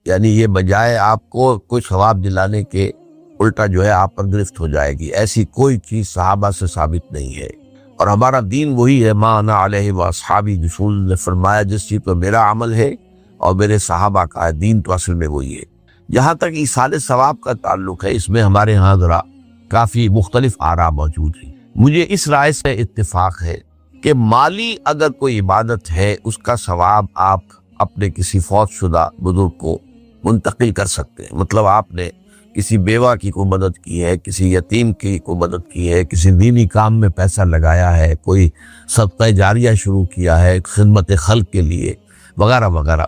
یعنی یہ بجائے آپ کو کوئی ثواب دلانے کے الٹا جو ہے آپ پر گرفت ہو جائے گی۔ ایسی کوئی چیز صحابہ سے ثابت نہیں ہے، اور ہمارا دین وہی ہے، ما انا علیہ واصحابی، رسول نے فرمایا جس چیز پر میرا عمل ہے اور میرے صحابہ کا ہے، دین تو اصل میں وہی ہے۔ جہاں تک ایصال ثواب کا تعلق ہے، اس میں ہمارے ہاں ذرا کافی مختلف آراء موجود ہیں۔ مجھے اس رائے سے اتفاق ہے کہ مالی اگر کوئی عبادت ہے، اس کا ثواب آپ اپنے کسی فوت شدہ بزرگ کو منتقل کر سکتے ہیں۔ مطلب آپ نے کسی بیوہ کی کوئی مدد کی ہے، کسی یتیم کی کوئی مدد کی ہے، کسی دینی کام میں پیسہ لگایا ہے، کوئی صدقہ جاریہ شروع کیا ہے خدمت خلق کے لیے وغیرہ وغیرہ،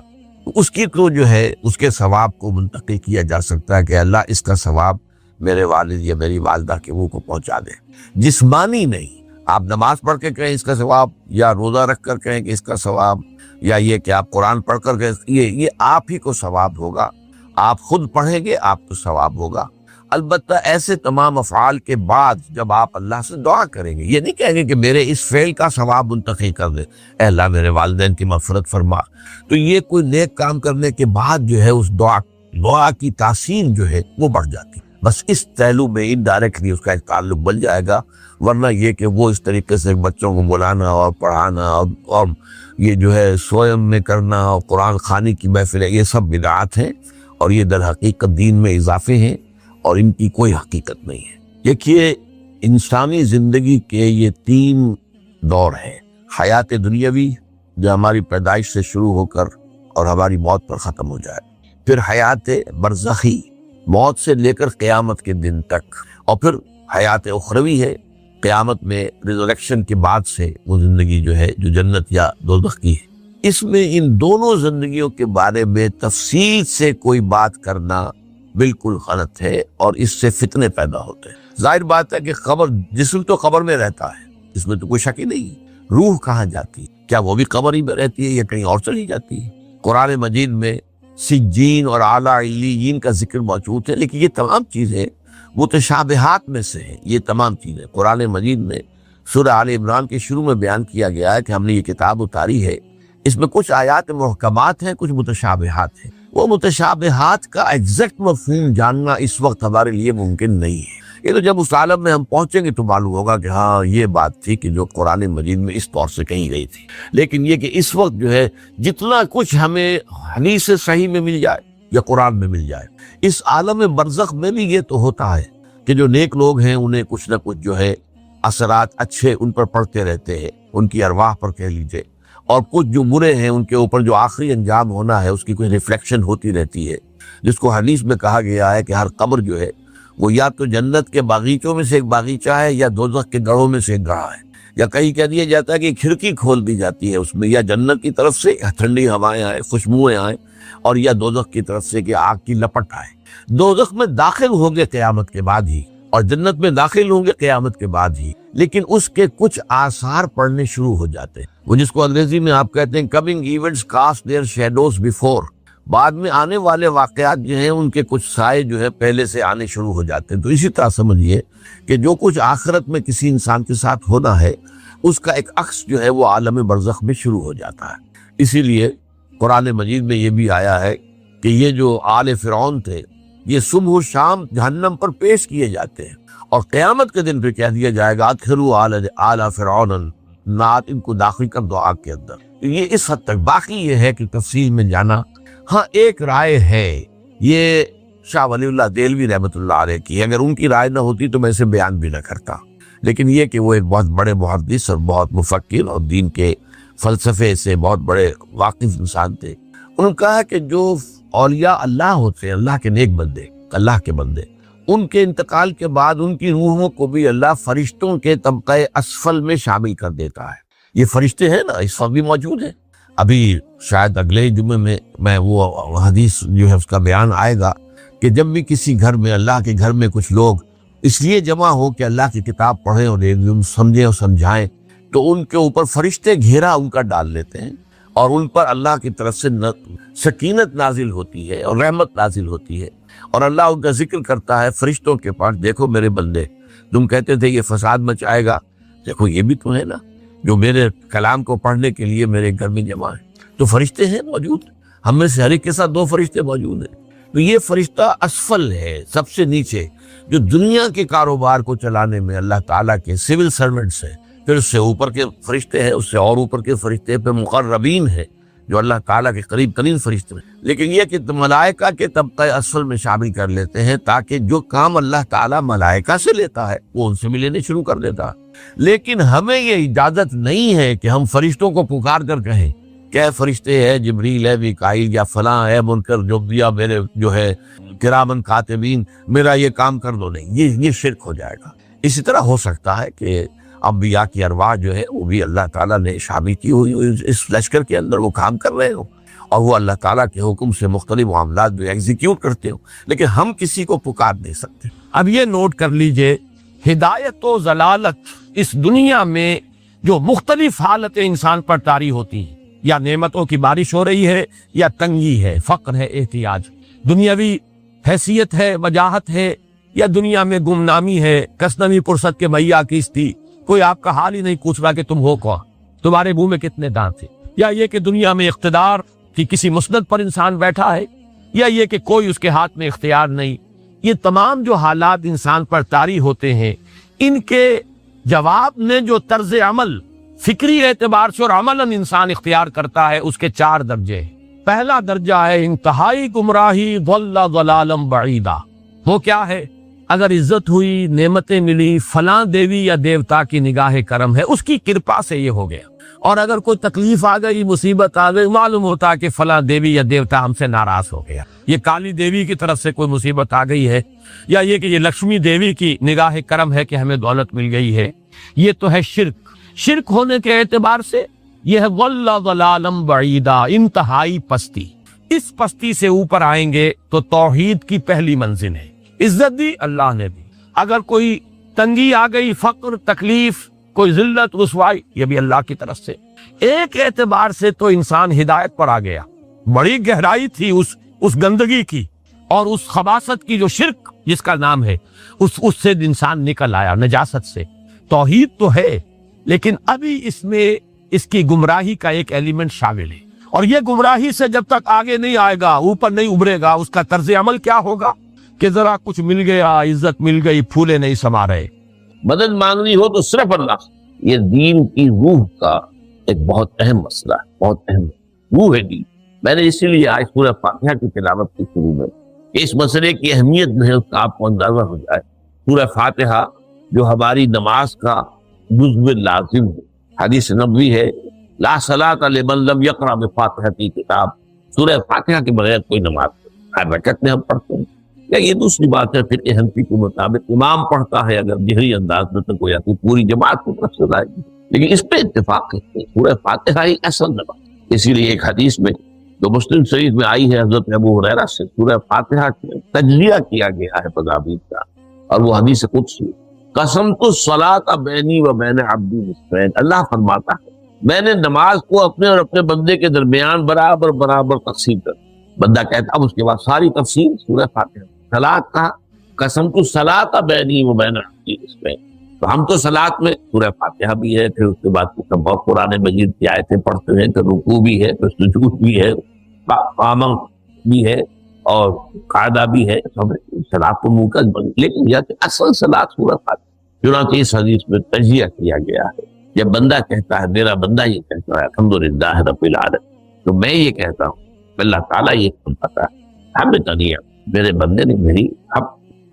اس کی تو جو ہے اس کے ثواب کو منتقل کیا جا سکتا ہے کہ اللہ اس کا ثواب میرے والد یا میری والدہ کے منہ کو پہنچا دے۔ جسمانی نہیں، آپ نماز پڑھ کے کہیں اس کا ثواب، یا روزہ رکھ کر کہیں کہ اس کا ثواب، یا یہ کہ آپ قرآن پڑھ کر کہیں یہ آپ ہی کو ثواب ہوگا، آپ خود پڑھیں گے آپ کو ثواب ہوگا۔ البتہ ایسے تمام افعال کے بعد جب آپ اللہ سے دعا کریں گے، یہ نہیں کہیں گے کہ میرے اس فعل کا ثواب منتقل کر دے، اے اللہ میرے والدین کی مغفرت فرما، تو یہ کوئی نیک کام کرنے کے بعد جو ہے اس دعا کی تاثیر جو ہے وہ بڑھ جاتی ہے۔ بس اس پہلو میں انڈائریکٹلی اس کا ایک تعلق بن جائے گا، ورنہ یہ کہ وہ اس طریقے سے بچوں کو بلانا اور پڑھانا اور یہ جو ہے سوئم میں کرنا اور قرآن خوانی کی محفلیں، یہ سب بدعات ہیں، اور یہ در حقیقت دین میں اضافے ہیں، اور ان کی کوئی حقیقت نہیں ہے۔ دیکھیے، انسانی زندگی کے یہ 3 دور ہیں: حیات دنیاوی جو ہماری پیدائش سے شروع ہو کر اور ہماری موت پر ختم ہو جائے، پھر حیات برزخی موت سے لے کر قیامت کے دن تک، اور پھر حیات اخروی ہے قیامت میں ریزریکشن کے بعد سے وہ زندگی جو ہے جو جنت یا دوزخ کی ہے۔ اس میں ان دونوں زندگیوں کے بارے میں تفصیل سے کوئی بات کرنا بالکل غلط ہے، اور اس سے فتنے پیدا ہوتے ہیں۔ ظاہر بات ہے کہ جسم تو قبر میں رہتا ہے، اس میں تو کوئی شک ہی نہیں۔ روح کہاں جاتی ہے؟ کیا وہ بھی قبر ہی میں رہتی ہے یا کہیں اور چلی جاتی ہے؟ قرآن مجید میں سجین اور اعلیٰ علیین کا ذکر موجود ہے، لیکن یہ تمام چیزیں متشابہات میں سے ہیں۔ یہ تمام چیزیں قرآن مجید میں سورہ آل عمران کے شروع میں بیان کیا گیا ہے کہ ہم نے یہ کتاب اتاری ہے، اس میں کچھ آیات محکمات ہیں، کچھ متشابہات ہیں۔ وہ متشابہات کا ایگزیکٹ مفہوم جاننا اس وقت ہمارے لیے ممکن نہیں ہے۔ یہ تو جب اس عالم میں ہم پہنچیں گے تو معلوم ہوگا کہ ہاں یہ بات تھی کہ جو قرآن مجید میں اس طور سے کہی گئی تھی۔ لیکن یہ کہ اس وقت جو ہے جتنا کچھ ہمیں حدیث صحیح میں مل جائے یا قرآن میں مل جائے، اس عالم برزخ میں بھی یہ تو ہوتا ہے کہ جو نیک لوگ ہیں انہیں کچھ نہ کچھ جو ہے اثرات اچھے ان پر پڑتے رہتے ہیں، ان کی ارواح پر کہہ لیجیے، اور کچھ جو برے ہیں ان کے اوپر جو آخری انجام ہونا ہے اس کی کوئی ریفلیکشن ہوتی رہتی ہے، جس کو حدیث میں کہا گیا ہے کہ ہر قبر جو ہے وہ یا تو جنت کے باغیچوں میں سے ایک باغیچہ ہے یا دوزخ کے گڑھوں میں سے ایک گڑھا ہے، یا کہیں کہہ دیا جاتا ہے کہ کھڑکی کھول دی جاتی ہے اس میں، یا جنت کی طرف سے ٹھنڈی ہوائیں آئیں، خوشبوئیں آئیں، اور یا دوزخ کی طرف سے کہ آگ کی لپٹ آئے۔ دوزخ میں داخل ہوں گے قیامت کے بعد ہی، اور جنت میں داخل ہوں گے قیامت کے بعد ہی، لیکن اس کے کچھ آثار پڑنے شروع ہو جاتے ہیں، وہ جس کو انگریزی میں آپ کہتے ہیں coming events cast their shadows before, بعد میں آنے والے واقعات جو ہیں ان کے کچھ سائے جو ہے پہلے سے آنے شروع ہو جاتے ہیں۔ تو اسی طرح سمجھیے کہ جو کچھ آخرت میں کسی انسان کے ساتھ ہونا ہے اس کا ایک عکس جو ہے وہ عالم برزخ میں شروع ہو جاتا ہے۔ اسی لیے قرآن مجید میں یہ بھی آیا ہے کہ یہ جو آل فرعون تھے یہ صبح و شام جہنم پر پیش کیے جاتے ہیں، اور قیامت کے دن پہ کہہ دیا جائے گا ادخلوا آل فرعون النار، ان کو داخل کر دو آگ کے اندر۔ یہ اس حد تک، باقی یہ ہے کہ تفصیل میں جانا۔ ہاں ایک رائے ہے، یہ شاہ ولی اللہ دہلوی رحمۃ اللہ علیہ کی، اگر ان کی رائے نہ ہوتی تو میں اسے بیان بھی نہ کرتا، لیکن یہ کہ وہ ایک بہت بڑے محدث اور بہت مفکر اور دین کے فلسفے سے بہت بڑے واقف انسان تھے۔ انہوں نے کہا کہ جو اولیاء اللہ ہوتے ہیں، اللہ کے نیک بندے، اللہ کے بندے، ان کے انتقال کے بعد ان کی روحوں کو بھی اللہ فرشتوں کے طبقہ اسفل میں شامل کر دیتا ہے۔ یہ فرشتے ہیں نا اس وقت بھی موجود ہیں، ابھی شاید اگلے جمعے میں وہ حدیث جو ہے اس کا بیان آئے گا کہ جب بھی کسی گھر میں، اللہ کے گھر میں کچھ لوگ اس لیے جمع ہو کہ اللہ کی کتاب پڑھیں اور سمجھیں اور سمجھائیں، تو ان کے اوپر فرشتے گھیرا ان کا ڈال لیتے ہیں، اور ان پر اللہ کی طرف سے سکینت نازل ہوتی ہے اور رحمت نازل ہوتی ہے، اور اللہ ان کا ذکر کرتا ہے فرشتوں کے پاس، دیکھو میرے بندے، تم کہتے تھے یہ فساد مچائے گا، دیکھو یہ بھی تو ہے نا جو میرے کلام کو پڑھنے کے لیے میرے گھر میں جمع ہے۔ تو فرشتے ہیں موجود، ہم میں سے ہر ایک کے ساتھ 2 فرشتے موجود ہیں. تو یہ فرشتہ اسفل ہے، سب سے نیچے، جو دنیا کے کاروبار کو چلانے میں اللہ تعالیٰ کے سول سرونٹس ہیں. پھر اس سے اوپر کے فرشتے ہیں، اس سے اور اوپر کے فرشتے، پہ مقربین ہیں جو اللہ تعالیٰ کے قریب ترین فرشتے ہیں. لیکن یہ کہ ملائکہ کے طبقہ اسفل میں شامل کر لیتے ہیں تاکہ جو کام اللہ تعالیٰ ملائکہ سے لیتا ہے وہ ان سے بھی لینے شروع کر دیتا ہے. لیکن ہمیں یہ اجازت نہیں ہے کہ ہم فرشتوں کو پکار کر کہیں کہ اے فرشتے ہے جبریل ہے میکائیل یا فلاں ہے منکر جو دیا میرے جو ہے کرامن کاتبین میرا یہ کام کر دو. نہیں، یہ شرک ہو جائے گا. اسی طرح ہو سکتا ہے کہ انبیاء کی ارواح جو ہے وہ بھی اللہ تعالیٰ نے شامل کی ہوئی اس لشکر کے اندر وہ کام کر رہے ہوں اور وہ اللہ تعالیٰ کے حکم سے مختلف معاملات بھی ایگزیکیوٹ کرتے ہوں، لیکن ہم کسی کو پکار نہیں سکتے. اب یہ نوٹ کر لیجئے، ہدایت و ضلالت اس دنیا میں جو مختلف حالتیں انسان پر طاری ہوتی ہیں، یا نعمتوں کی بارش ہو رہی ہے، یا تنگی ہے، فقر ہے، احتیاج، دنیاوی حیثیت ہے، وجاہت ہے، یا دنیا میں گمنامی ہے، کسنوی پرست کے میا کیستی، کوئی آپ کا حال ہی نہیں پوچھ رہا کہ تم ہو کون، تمہارے منہ میں کتنے دانت تھے، یا یہ کہ دنیا میں اقتدار کی کسی مسند پر انسان بیٹھا ہے، یا یہ کہ کوئی اس کے ہاتھ میں اختیار نہیں. یہ تمام جو حالات انسان پر طاری ہوتے ہیں، ان کے جواب میں جو طرز عمل فکری اعتبار سے اور عملاً انسان اختیار کرتا ہے اس کے 4 درجے ہیں. پہلا درجہ ہے انتہائی گمراہی، ضل ضلالا بعیدا. وہ کیا ہے؟ اگر عزت ہوئی، نعمتیں ملی، فلاں دیوی یا دیوتا کی نگاہ کرم ہے، اس کی کرپا سے یہ ہو گیا. اور اگر کوئی تکلیف آ گئی، مصیبت آ گئی، معلوم ہوتا ہے کہ فلاں دیوی یا دیوتا ہم سے ناراض ہو گیا، یہ کالی دیوی کی طرف سے کوئی مصیبت آ گئی ہے، یا یہ کہ یہ لکشمی دیوی کی نگاہ کرم ہے کہ ہمیں دولت مل گئی ہے. یہ تو ہے شرک. شرک ہونے کے اعتبار سے یہ ہے ضل ضلالا بعیدا، انتہائی پستی. اس پستی سے اوپر آئیں گے تو توحید کی پہلی منزل ہے. عزت دی اللہ نے دی، اگر کوئی تنگی آ گئی، فقر، تکلیف، کوئی ذلت، رسوائی، یہ بھی اللہ کی طرف سے. ایک اعتبار سے تو انسان ہدایت پر آ گیا. بڑی گہرائی تھی اس گندگی کی اور اس خباثت کی جو شرک جس کا نام ہے، اس سے انسان نکل آیا، نجاست سے. توحید تو ہے لیکن ابھی اس میں اس کی گمراہی کا ایک ایلیمنٹ شامل ہے. اور یہ گمراہی سے جب تک آگے نہیں آئے گا، اوپر نہیں ابھرے گا، اس کا طرز عمل کیا ہوگا کہ ذرا کچھ مل گیا، عزت مل گئی، پھولے نہیں سما رہے. مدد مانگنی ہو تو صرف اللہ. یہ دین کی روح کا ایک بہت اہم مسئلہ ہے، بہت اہم روح ہے دین. میں نے اسی لیے آج سورہ فاتحہ کی تلاوت کی شروع میں اس مسئلے کی اہمیت جو ہے اس کا آپ کو اندازہ ہو جائے. سورہ فاتحہ جو ہماری نماز کا جزو لازم ہے. حدیث نبوی ہے لا صلاۃ لمن لم یقرأ بفاتحۃ کتاب. سورہ فاتحہ کے بغیر کوئی نماز نہیں. رکعت میں ہم پڑھتے ہیں، یا یہ دوسری بات ہے فقہ حنفی کے مطابق امام پڑھتا ہے اگر جہری انداز میں تو کوئی پوری جماعت کو طرف سے آئے گی، لیکن اس پہ اتفاق ہے سورہ فاتحہ ہی اصل نماز. اسی لیے ایک حدیث میں جو مسلم شریف میں آئی ہے حضرت ابو ہریرہ سے، سورہ فاتحہ کا تجزیہ کیا گیا ہے تضابیط کا، اور وہ حدیث قدسی قسمت الصلاۃ بینی و بین عبدی نصفین. اللہ فرماتا ہے میں نے نماز کو اپنے اور اپنے بندے کے درمیان برابر برابر تقسیم کر. بندہ کہتا اب اس کے بعد ساری تفصیل سورہ فاتحہ. صلاۃ کا قسمت الصلاۃ بینی و بین عبدی نصفین، تو ہم تو صلاۃ میں سورہ فاتحہ بھی ہے، پھر اس کے بعد بہت قرآن مجید کی آیتیں پڑھتے ہیں، کہ رکوع بھی ہے، پھر سجود بھی ہے، قیام بھی ہے، اور قاعدہ بھی ہے. صلاۃ کو منہ کا بن، لیکن یہ کہ اصل صلاۃ سورہ فاتحہ. چنانچہ اس حدیث میں تجزیہ کیا گیا ہے. جب بندہ کہتا ہے، میرا بندہ یہ کہتا ہے الحمدللہ رب العالمین، تو میں یہ کہتا ہوں اللہ تعالیٰ یہ فرماتا ہے ہمیں تنیا میرے بندے نے میری اب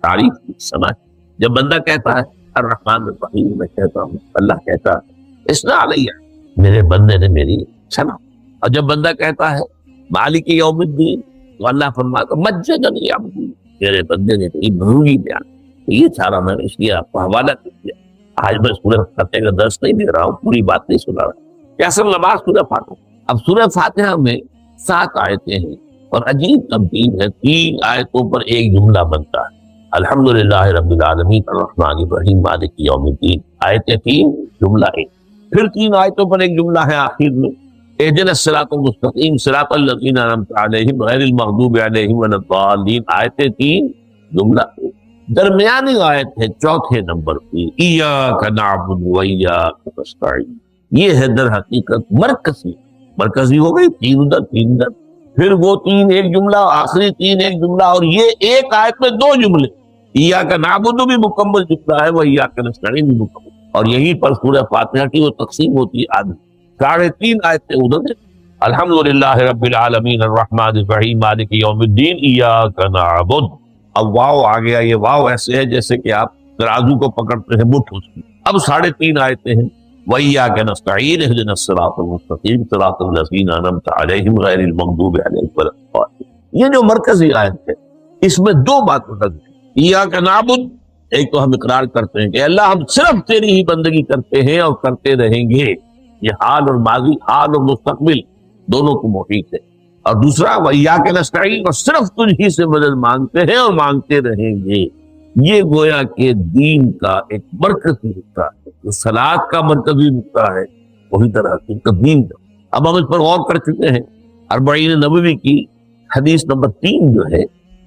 تعریف کی سنا. جب بندہ کہتا ہے الرحمن الرحیم، میں کہتا ہوں اللہ کہتا ہے اسنا علیہ میرے بندے نے میری سنا. اور جب بندہ کہتا ہے مالک یوم الدین، تو اللہ فرماتا مجدنی عبدی میرے بندے نے میری بھرولی بیان. یہ سارا میں نے اس لیے آپ کو حوالہ دیا. آج میں سورہ فاتحہ کا درس نہیں دے رہا ہوں، پوری بات نہیں سنا رہا. کیا اصل نماز سورہ فاتحہ. اب سورہ فاتحہ میں 7 آیتیں ہیں اور عجیب ترتیب ہے. 3 آیتوں پر ایک جملہ بنتا ہے الحمدللہ رب العالمین الرحمن الرحیم مالک یوم الدین. آیتیں 3 جملہ 1. پھر 3 آیتوں پر ایک جملہ ہے آخر میں اہدنا الصراط المستقیم صراط الذین انعمت علیہم غیر المغضوب علیہم ولا الضالین. آیتیں 3 جملہ 1. درمیانی آیت ہے 4 نمبر کی ایاک نعبد و ایاک نستعین. یہ ہے در حقیقت مرکزی ہو گئی 3 ادھر 3 ادھر. پھر وہ 3 ایک جملہ، آخری 3 ایک جملہ، اور یہ ایک آیت میں 2 جملے، ایاک نعبد بھی مکمل جملہ ہے، وہ ایاک نستعین بھی مکمل، اور یہیں پر سورہ فاتحہ کی وہ تقسیم ہوتی ہے آدھی، 3.5 آیتیں ادھر ہیں، الحمدللہ رب العالمین الرحمن الرحیم مالک یوم الدین ایاک نعبد۔ اب واو آ گیا، یہ واو ایسے ہے جیسے کہ آپ ترازو کو پکڑتے ہیں مٹھ اس کی۔ اب 3.5 آیتیں ہیں، وَإِيَّاكَ نَسْتَعِينُ اهْدِنَا الصِّرَاطَ الْمُسْتَقِيمَ صِرَاطَ الَّذِينَ أَنْعَمْتَ عَلَيْهِمْ غَيْرِ الْمَغْضُوبِ عَلَيْهِمْ وَلَا الضَّالِّينَ۔ یہ جو مرکزی آیت ہے اس میں 2 باتیں ہیں، ایاک نعبد، ایک تو ہم اقرار کرتے ہیں کہ اللہ ہم صرف تیری ہی بندگی کرتے ہیں اور کرتے رہیں گے، یہ حال اور ماضی، حال اور مستقبل دونوں کو محیط ہے، اور دوسرا وَإِيَّاكَ نَسْتَعِينُ، اور صرف تجھ ہی سے مدد مانگتے ہیں اور مانگتے رہیں گے۔ یہ گویا کہ دین کا ایک مرکزی نقطہ ہے، جو صلاۃ کا مرکزی نقطہ ہے وہی طرح کی دین کا۔ اب ہم اس پر غور کر چکے ہیں، 40 نبوی کی حدیث نمبر 3 جو ہے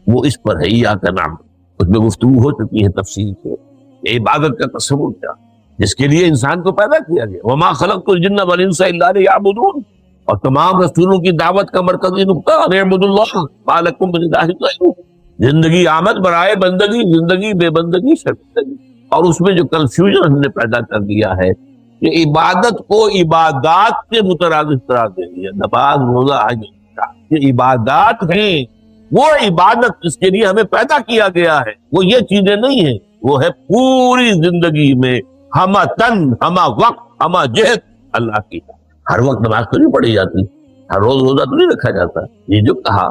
وہ اس پر ہے، ایاک نعبد، اس میں گفتگو ہو چکی ہے تفصیل سے، یہ عبادت کا تصور کیا جس کے لیے انسان کو پیدا کیا گیا، وما خلقت الجن والانس الا لیعبدون، اور تمام رسولوں کی دعوت کا مرکزی نقطہ اعبدوا اللہ ما لکم من الہ غیرہ، زندگی آمد برائے بندگی، زندگی بے بندگی شرمندگی، اور اس میں جو کنفیوژن ہم نے پیدا کر دیا ہے کہ عبادت کو عبادات کے مترادف قرار دے دیا، نماز روزہ حج یہ عبادات ہیں، وہ عبادت جس کے لیے ہمیں پیدا کیا گیا ہے وہ یہ چیزیں نہیں ہیں، وہ ہے پوری زندگی میں ہمہ تن ہمہ وقت ہمہ جہت اللہ کی، ہر وقت نماز تو نہیں پڑھی جاتی، ہر روز روزہ تو نہیں رکھا جاتا، یہ جو کہا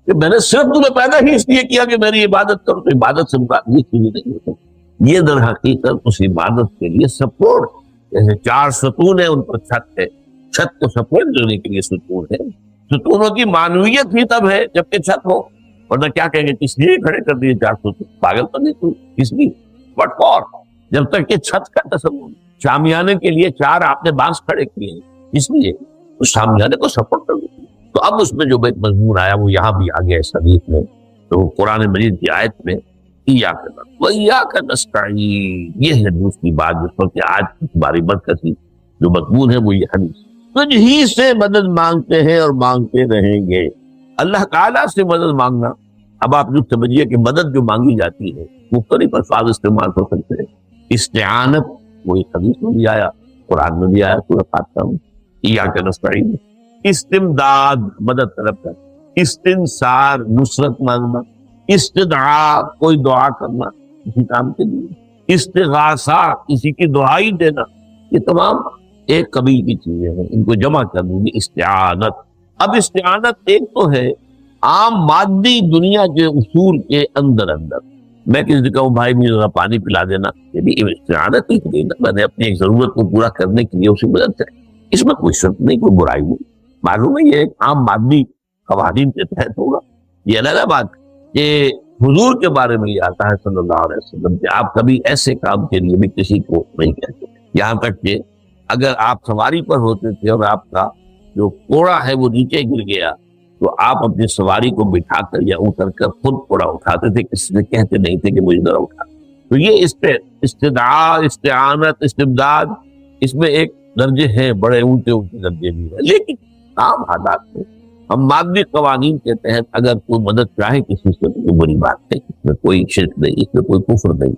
کہ میں نے صرف تمہیں پیدا ہی اس لیے کیا کہ میری عبادت کرو، تو عبادت سے مراد یہ چیزیں نہیں ہوتی، یہ در حقیقت اس عبادت کے لیے سپورٹ، جیسے 4 ستون ہیں ان پر چھت ہے، چھت کو سپورٹ دینے کے لیے ستون ہے، ستونوں کی معنویت ہی تب ہے جبکہ چھت ہو، ورنہ کیا کہیں گے کس لیے کھڑے کر دیے 4 ستون، پاگل تو نہیں تو کس لیے، بٹ فور، جب تک کہ چھت کا تصور، شامیانے کے لیے 4 آپ نے بانس کھڑے کیے ہیں اس لیے اس شامیانے کو سپورٹ کر دیتے۔ تو اب اس میں جو ایک مضمون آیا وہ یہاں بھی آ گیا اس حدیث میں، تو قرآن مجید کی آیت میں ایاک نعبد وایاک نستعین، یہ ہے دوسری بات جس پر کہ آج کی ہماری مرکزی جو مضمون ہے وہ یہ حدیث، تجھ ہی سے مدد مانگتے ہیں اور مانگتے رہیں گے۔ اللہ تعالیٰ سے مدد مانگنا، اب آپ جو سمجھیے کہ مدد جو مانگی جاتی ہے مختلف الفاظ استعمال ہو سکتے ہیں، استعانت وہ ایک حدیث میں بھی آیا، قرآن میں بھی آیا سورہ فاتحہ میں، ایاک نستعین، استمداد مدد طلب کر، استنصار نصرت مانگنا، استدعاء کوئی دعا کرنا کسی کام کے لیے، استغاثہ کسی کی دعائی دینا، یہ تمام ایک قبیل کی چیزیں ہیں، ان کو جمع کر دیں گے استعانت۔ اب استعانت ایک تو ہے عام مادی دنیا کے اصول کے اندر، میں کسی کہوں بھائی مجھے ذرا پانی پلا دینا، یہ بھی استعانت ہی تھی نا، میں نے اپنی ایک ضرورت کو پورا کرنے کے لیے اسے مدد کریں، اس میں کوئی شرط نہیں، کوئی برائی نہیں، معلوم ہے یہ ایک عام مادی قوانین کے تحت ہوگا۔ یہ علیحدہ بات کہ حضور کے بارے میں یہ آتا ہے صلی اللہ علیہ وسلم کہ آپ کبھی ایسے کام کے لیے بھی کسی کو نہیں کہتے، یہاں تک کہ اگر آپ سواری پر ہوتے تھے اور آپ کا جو کوڑا ہے وہ نیچے گر گیا تو آپ اپنی سواری کو بٹھا کر یا اتر کر خود کوڑا اٹھاتے تھے، کسی سے کہتے نہیں تھے کہ مجھے ذرا اٹھا۔ تو یہ استدعاء، استعانت، استمداد، اس میں ایک درجے ہیں، بڑے اونچے درجے بھی ہیں، لیکن عام حالات میں ہم مادی قوانین کے تحت اگر کوئی مدد چاہے کسی سے تو کوئی بری بات نہیں، اس میں کوئی شرک نہیں، اس میں کوئی کفر نہیں،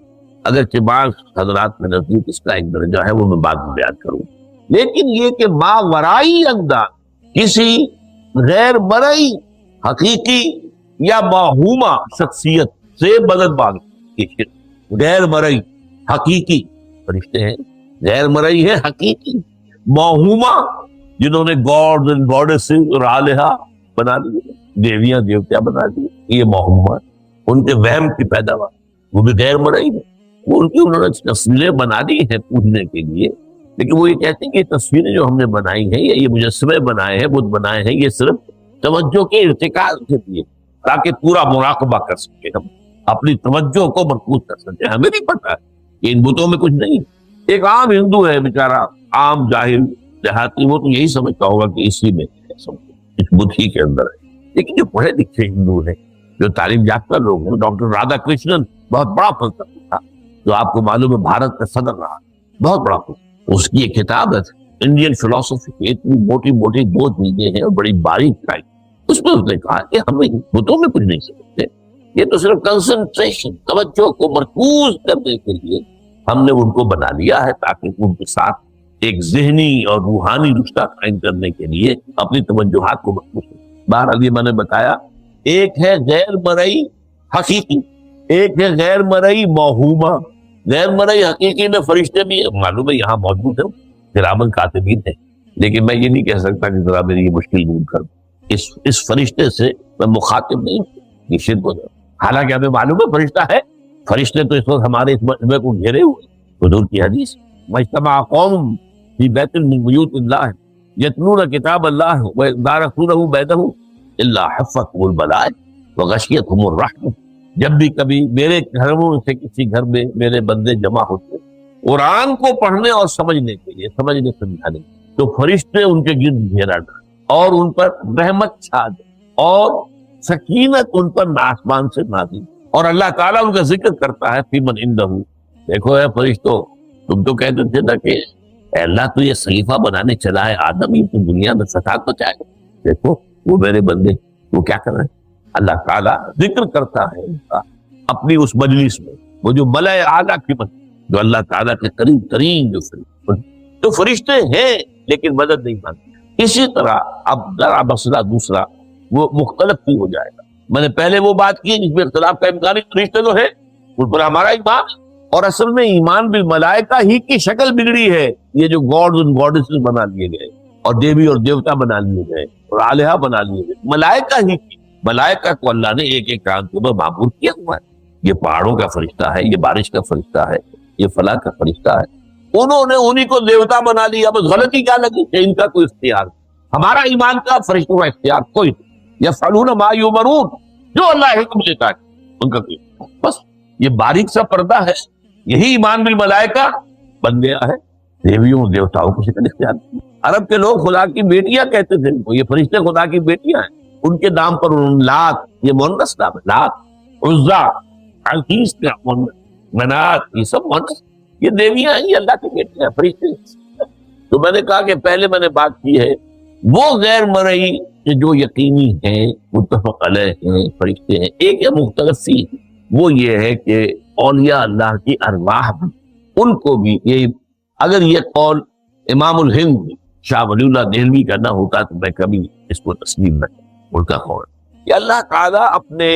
اگرچہ بعض حضرات میں نزدیک اس کا ایک درجہ ہے وہ میں بعد میں بیان کروں، لیکن یہ کہ ماورائی انداز کسی غیر مرئی حقیقی یا موہومہ شخصیت سے مدد مانگنا، یہ شرک، غیر مرئی حقیقی فرشتے ہیں، غیر مرئی ہے حقیقی، موہومہ جنہوں نے گاڈز اینڈ گاڈیسز اور آلہہ بنا لیے، دیویاں دیوتیا بنا لیے، یہ موہومہ ان کے وہم کی پیداوار، وہ بھی غیر مرئی ہے، وہ ان کی انہوں نے تصویریں بنا دی ہیں پوجنے کے لیے، لیکن وہ یہ کہتے ہیں کہ یہ تصویریں جو ہم نے بنائی ہیں یا یہ مجسمے بنائے ہیں، بت بنائے ہیں، یہ صرف توجہ کے ارتکاز کے لیے تاکہ پورا مراقبہ کر سکے، ہم اپنی توجہ کو مرکوز کر سکتے، ہمیں نہیں پتا ہے کہ ان بتوں میں کچھ نہیں۔ ایک عام ہندو ہے بیچارہ، عام جاہل دیہاتی، وہ تو یہی سمجھتا ہوگا کہ اسی میں اس بت ہی کے اندر ہے، لیکن جو پڑھے لکھے ہندو ہیں، جو تعلیم یافتہ لوگ ہیں، ڈاکٹر رادھا کرشنن بہت بڑا فلسفی تھا جو آپ کو معلوم ہے بھارت کا صدر رہا، بہت بڑا فلسفی، اس کی ایک کتاب ہے انڈین فلسفی، اتنی موٹی موٹی 2 چیزیں ہیں اور بڑی باریک ٹائپ، اس میں اس نے کہا کہ ہم بتوں میں کچھ نہیں سمجھتے، یہ تو صرف کنسنٹریشن، توجہ کو مرکوز کرنے کے لیے ہم نے ان کو بنا لیا ہے تاکہ ان کے ساتھ ایک ذہنی اور روحانی رشتہ قائم کرنے کے لیے اپنی توجہات کو مرکوز کریں۔ بہرحال یہ میں نے بتایا، ایک ہے غیر مرئی حقیقی، ایک ہے غیر مرئی موہومہ۔ غیر مرئی حقیقی میں فرشتے بھی معلوم ہے یہاں موجود ہیں، کرامن کاتبین ہیں، لیکن میں یہ نہیں کہہ سکتا کہ ذرا میری یہ مشکل دور کر دو۔ اس فرشتے سے میں مخاطب نہیں ہوں، یہ شرک ہو جائے۔ حالانکہ ہمیں معلوم ہے فرشتہ ہے، فرشتے تو اس وقت ہمارے اس مجمع کو گھیرے ہوئے۔ حضور کی حدیث، مجتمع قوم فی بیت من بیوت اللہ یتلون کتاب اللہ ویدارسونہ بینہم الا حفتہم الملائکہ وغشیتہم الرحمہ۔ جب بھی کبھی میرے گھروں سے کسی گھر میں میرے بندے جمع ہوتے قرآن کو پڑھنے اور سمجھنے کے لیے، سمجھنے سمجھانے، تو فرشتے ان کے گرد گھیرا ڈالے اور ان پر رحمت چھا دے اور سکینت ان پر آسمان سے نازل، اور اللہ تعالیٰ ان کا ذکر کرتا ہے فی من عندہ۔ دیکھو اے فرشتوں، تم تو کہتے تھے نا کہ اے اللہ تو یہ صحیفہ بنانے چلا ہے، آدم ہی تو دنیا میں فساد بچائے گا۔ دیکھو وہ میرے بندے وہ کیا کر رہے ہیں، اللہ تعالیٰ ذکر کرتا ہے ان کا اپنی اس مجلس میں، وہ جو ملائے اعلیٰ کی مجلس، جو اللہ تعالیٰ کے قریب ترین جو فرشتے، تو فرشتے ہیں لیکن مدد نہیں مانتے۔ اسی طرح اب ذرا مسئلہ دوسرا وہ مختلف بھی ہو جائے گا۔ میں نے پہلے وہ بات کی جس میں اختلاف کا امکان ہے، فرشتے تو ہے ان پر ہمارا ایمان، اور اصل میں ایمان بالملائکہ ہی کی شکل بگڑی ہے۔ یہ جو گاڈز اور گاڈیسز بنا لیے گئے اور دیوی اور دیوتا بنا لیے گئے اور آلہہ بنا لیے گئے، ملائکہ ہی کی، ملائکہ کو اللہ نے ایک ایک کانتوں میں معمور کیا ہوا ہے۔ یہ پہاڑوں کا فرشتہ ہے، یہ بارش کا فرشتہ ہے، یہ فلاں کا فرشتہ ہے۔ انہوں نے انہی کو دیوتا بنا لیا، بس غلطی کیا لگی کہ ان کا کوئی اختیار، ہمارا ایمان کا فرشتوں کا اختیار کوئی نہیں۔ یفعلون ما یؤمرون، جو اللہ حکم دیتا ہے ان کا کوئی، بس یہ باریک سا پردہ ہے۔ یہی ایمان بالملائکہ بن گیا ہے، دیویوں دیوتاؤں کو شکل اختیار۔ عرب کے لوگ خدا کی بیٹیاں کہتے تھے، یہ فرشتے خدا کی بیٹیاں ہیں، ان کے نام پر لات، یہ مؤنث نام ہے، لات، عزا، عزیز کا مؤنث، منات، یہ سب مؤنث، یہ دیویاں ہیں، یہ اللہ کی بیٹیاں ہیں، فرشتے۔ تو میں نے کہا کہ پہلے میں نے بات کی ہے وہ غیر مرئی جو یقینی ہیں، متفق علیہ ہیں، فرشتے ہیں۔ ایک ہے مختلف فی، وہ یہ ہے کہ اولیاء اللہ کی ارواح بھی، ان کو بھی یہ، اگر یہ قول امام الہند شاہ ولی اللہ دہلوی کا نہ ہوتا تو میں کبھی اس کو تسلیم نہ کرتا۔ ان کا قول کہ اللہ تعالیٰ اپنے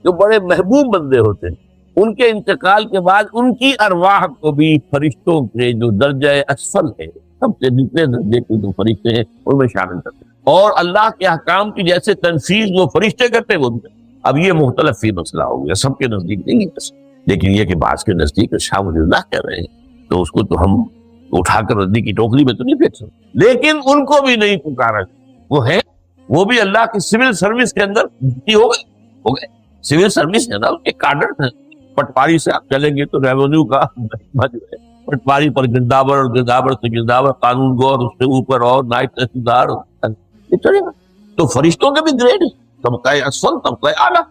جو بڑے محبوب بندے ہوتے ہیں ان کے انتقال کے بعد ان کی ارواح کو بھی فرشتوں کے جو درجہ اسفل ہے، سب سے نچلے درجے کے جو فرشتے ہیں ان میں شامل کرتے ہیں، اور اللہ کے احکام کی جیسے تنفیذ وہ فرشتے کرتے ہیں وہ بھی۔ اب یہ مختلف فی مسئلہ ہو گیا، سب کے نزدیک نہیں ہے، لیکن یہ کہ بعض کے نزدیک شاہ ولی اللہ کہہ رہے ہیں تو اس کو تو ہم اٹھا کر ردی کی ٹوکری میں تو نہیں پھینک سکتے، لیکن ان کو بھی نہیں پکارا، وہ ہے، وہ بھی اللہ کی سول سروس کے اندر ہو گئے، سول سروس ہے نا، ان کے کارڈر ہیں۔ پٹواری سے آپ چلیں گے تو ریونیو کا محکمہ جو ہے، پٹواری پر گردابر اور گردابر سے گردابر، قانون گو اور اس سے اوپر اور نائب تحصیلدار، یہ چلے گا۔ تو فرشتوں کے بھی گریڈ ہے، طبقہ اسفل، طبقہ اعلیٰ۔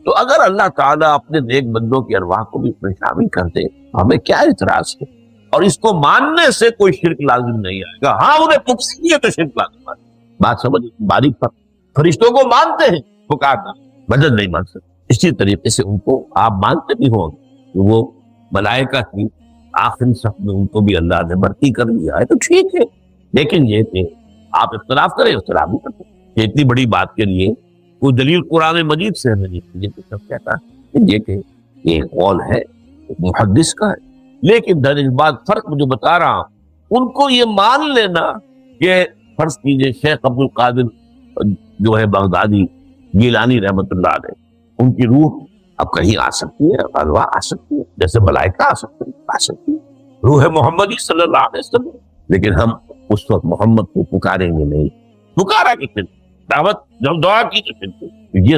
تو اگر اللہ تعالیٰ اپنے نیک بندوں کی ارواح کو بھی اس میں شامل کر دے، ہمیں کیا اعتراض ہے؟ اور اس کو ماننے سے کوئی شرک لازم نہیں آئے گا۔ ہاں انہیں پکسیے تو شرک لازم آئے گا، بات سمجھ باریک پر۔ فرشتوں کو مانتے ہیں، پکارنا، مدد نہیں مان سکتے۔ اسی طریقے سے ان کو آپ مانتے بھی ہوں کہ وہ ملائکہ کی آخری صف میں ان کو بھی اللہ نے بھرتی کر دیا ہے، تو ٹھیک ہے، لیکن یہ کہ آپ اختلاف کریں، اختلاف بھی کرتے ہیں۔ اتنی بڑی بات کے لیے کوئی دلیل قرآن مجید سے ہمیں نہیں، یہ سب کہتا ہے یہ کہ یہ قول ہے محدث کا ہے، لیکن در اس بات فرق جو بتا رہا ہوں، ان کو یہ مان لینا کہ فرض کیجئے شیخ عبد القادر جو ہے بغدادی گیلانی رحمت اللہ علیہ، ان کی روح اب کہیں آ سکتی ہے، ارواح آ سکتی ہے، جیسے ملائکہ آ سکتی ہے، روح محمدی صلی اللہ علیہ وسلم، لیکن ہم اس وقت محمد کو پکاریں گے نہیں، پکارا کہ پھر دعوت جب دعا کی تو پھر یہ